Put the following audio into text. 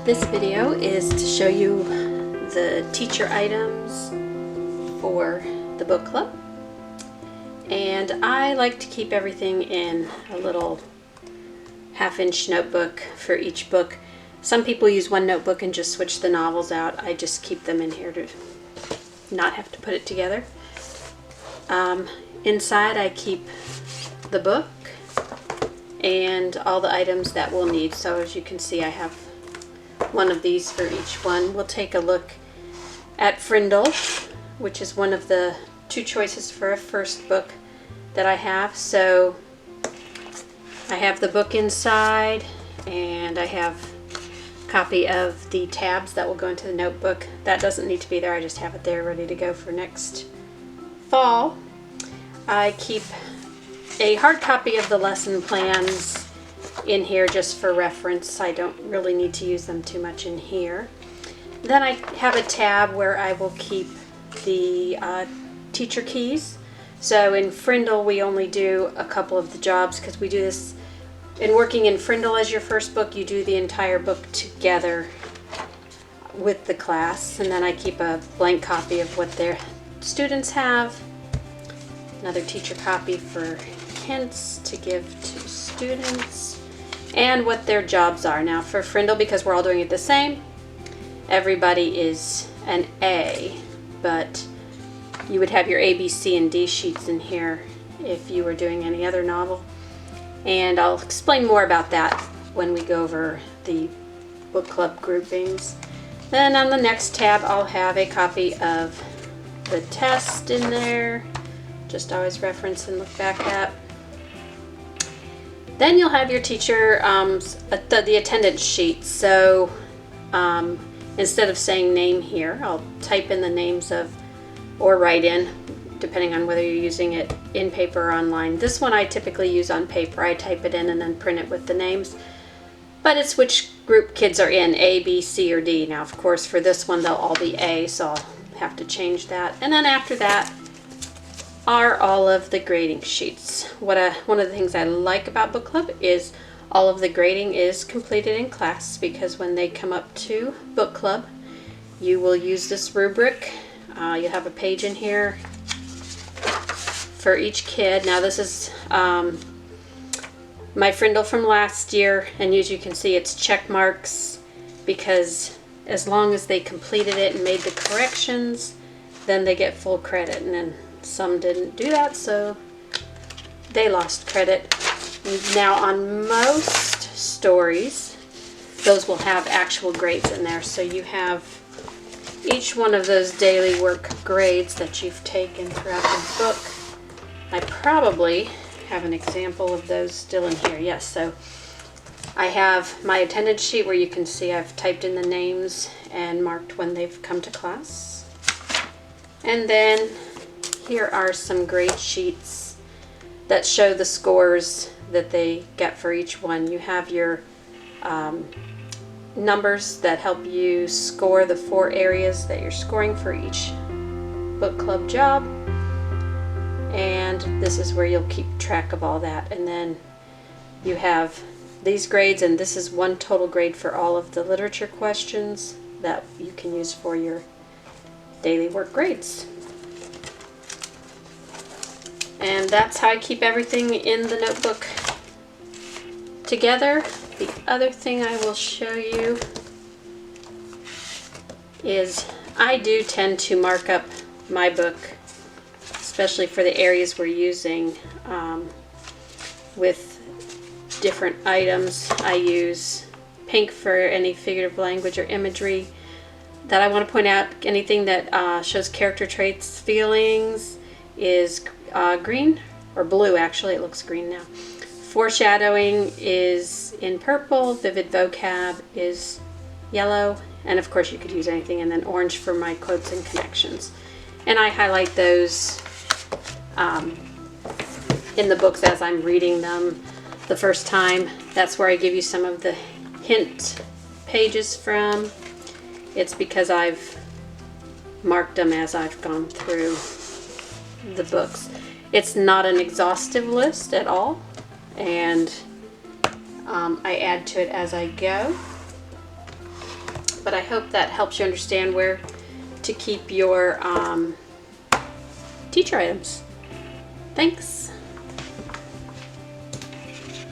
This video is to show you the teacher items for the book club, and I like to keep everything in a little half-inch notebook for each book. Some people use one notebook and just switch the novels out. I just keep them in here to not have to put it together. Inside I keep the book and all the items that we'll need. So as you can see, I have one of these for each one. We'll take a look at Frindle, which is one of the two choices for a first book that I have. So I have the book inside, and I have a copy of the tabs that will go into the notebook. That doesn't need to be there, I just have it there ready to go for next fall. I keep a hard copy of the lesson plans in here just for reference. I don't really need to use them too much in here. Then I have a tab where I will keep the teacher keys. So in Frindle we only do a couple of the jobs because we do this in working in Frindle as your first book. You do the entire book together with the class, and then I keep a blank copy of what their students have. Another teacher copy for hints to give to students, and what their jobs are. Now for Frindle, because we're all doing it the same, everybody is an A, but you would have your A, B, C, and D sheets in here if you were doing any other novel. And I'll explain more about that when we go over the book club groupings. Then on the next tab I'll have a copy of the test in there, just always reference and look back at. Then you'll have your teacher, the attendance sheet. So instead of saying name here, I'll type in the names of, or write in, depending on whether you're using it in paper or online. This one I typically use on paper. I type it in and then print it with the names. But it's which group kids are in, A, B, C, or D. Now, of course, for this one, they'll all be A, so I'll have to change that. And then after that are all of the grading sheets. One of the things I like about book club is all of the grading is completed in class, because when they come up to book club, you will use this rubric. You have a page in here for each kid. Now this is my Frindle from last year, and as you can see, it's check marks, because as long as they completed it and made the corrections, then they get full credit. And then some didn't do that, so they lost credit. Now on most stories, those will have actual grades in there. So you have each one of those daily work grades that you've taken throughout the book. I probably have an example of those still in here. Yes, so I have my attendance sheet where you can see I've typed in the names and marked when they've come to class. And then here are some grade sheets that show the scores that they get for each one. You have your numbers that help you score the 4 areas that you're scoring for each book club job. And this is where you'll keep track of all that. And then you have these grades, and this is one total grade for all of the literature questions that you can use for your daily work grades. And that's how I keep everything in the notebook together. The other thing I will show you is I do tend to mark up my book, especially for the areas we're using with different items. I use pink for any figurative language or imagery that I want to point out. Anything that shows character traits, feelings is green, or blue actually, it looks green now. Foreshadowing is in purple, vivid vocab is yellow, and of course you could use anything, and then orange for my quotes and connections. And I highlight those in the books as I'm reading them the first time. That's where I give you some of the hint pages from. It's because I've marked them as I've gone through the books. It's not an exhaustive list at all, and I add to it as I go. but I hope that helps you understand where to keep your teacher items. Thanks.